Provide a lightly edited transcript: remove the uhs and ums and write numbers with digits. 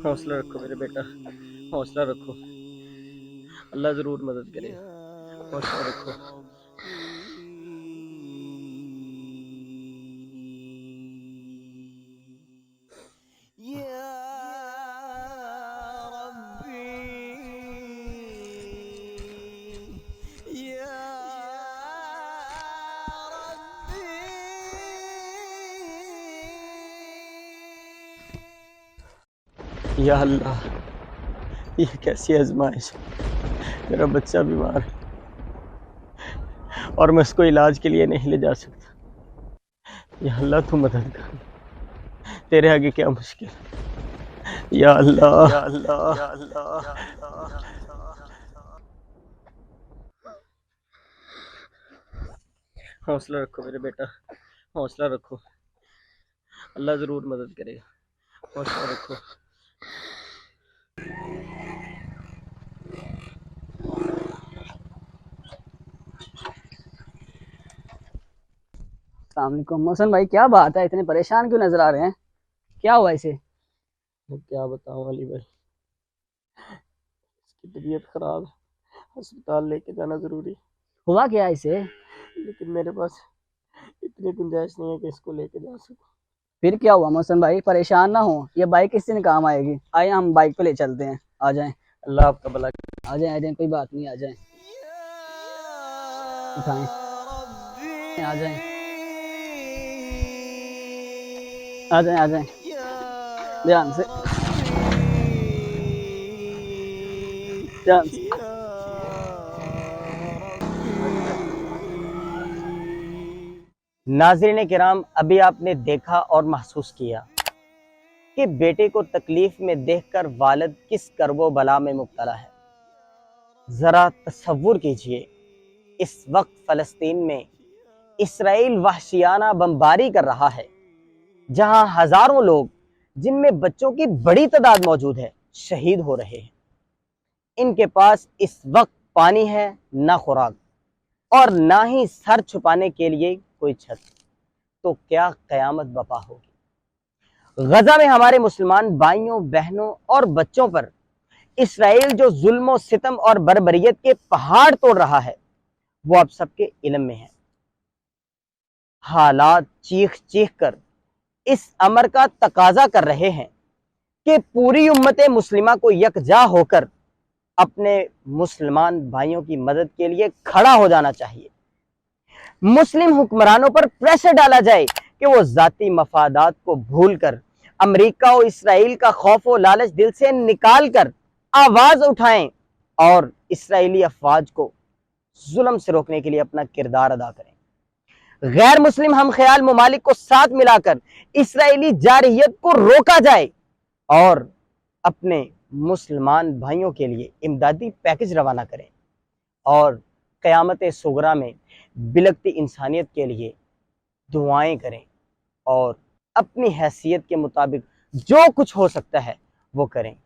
हौसला रखो मेरे बेटा, हौसला रखो। अल्लाह ज़रूर मदद करेगा। हौसला रखो। या अल्लाह, ये कैसी आजमाइश है। मेरा बच्चा बीमार है और मैं उसको इलाज के लिए नहीं ले जा सकता। या अल्लाह तू मदद कर, तेरे आगे क्या मुश्किल है। या अल्लाह, या अल्लाह, या अल्लाह। हौसला रखो मेरे बेटा, हौसला रखो। अल्लाह ज़रूर मदद करेगा। हौसला रखो। अस्सलामुअलैकुम मोहसन भाई, क्या बात है, इतने परेशान क्यों नजर आ रहे हैं? क्या हुआ इसे? मैं क्या बताऊँ अली भाई, इसकी तबीयत खराब है, अस्पताल लेके जाना ज़रूरी। हुआ क्या इसे? लेकिन मेरे पास इतनी गुंजाइश नहीं है कि इसको लेके जा सकूँ। फिर क्या हुआ मोहसन भाई? परेशान ना हो, ये बाइक किस दिन काम आएगी। आइए हम बाइक पे ले चलते हैं। आ जाएं, अल्लाह आपका भला करे। आ जाएं, आ जाएं, कोई बात नहीं, आ जाएं। उठाएं, आ जाएं, आ जाएं, आ जाएं, ध्यान से, ध्यान से। नाज़रीन किराम, अभी आपने देखा और महसूस किया कि बेटे को तकलीफ में देखकर वालिद किस करबो बला में मुब्तला है। ज़रा तसव्वुर कीजिए, इस वक्त फ़लस्तीन में इसराइल वहशियाना बमबारी कर रहा है, जहां हज़ारों लोग, जिनमें बच्चों की बड़ी तादाद मौजूद है, शहीद हो रहे हैं। इनके पास इस वक्त पानी है, ना खुराक, और ना ही सर छुपाने के लिए कोई छत। तो क्या क़यामत बपा होगी। गजा में हमारे मुसलमान भाइयों, बहनों और बच्चों पर इसराइल जो जुल्म, सितम और बर्बरियत के पहाड़ तोड़ रहा है, वो आप सबके इल्म में है। हालात चीख चीख कर इस अमर का तकाजा कर रहे हैं कि पूरी उम्मत मुस्लिमा को यकजा होकर अपने मुसलमान भाइयों की मदद के लिए खड़ा हो जाना चाहिए। मुस्लिम हुक्मरानों पर प्रेशर डाला जाए कि वो जाती मफादात को भूलकर अमेरिका और इसराइल का खौफ और लालच दिल से निकाल कर आवाज उठाएं और इसराइली अफवाज को जुल्म से रोकने के लिए अपना किरदार अदा करें। गैर मुस्लिम हम ख्याल ममालिक को साथ मिलाकर इसराइली जारहियत को रोका जाए और अपने मुसलमान भाइयों के लिए इमदादी पैकेज रवाना करें और क़यामत सुगरा में बिलकती इंसानियत के लिए दुआएं करें और अपनी हैसियत के मुताबिक जो कुछ हो सकता है वो करें।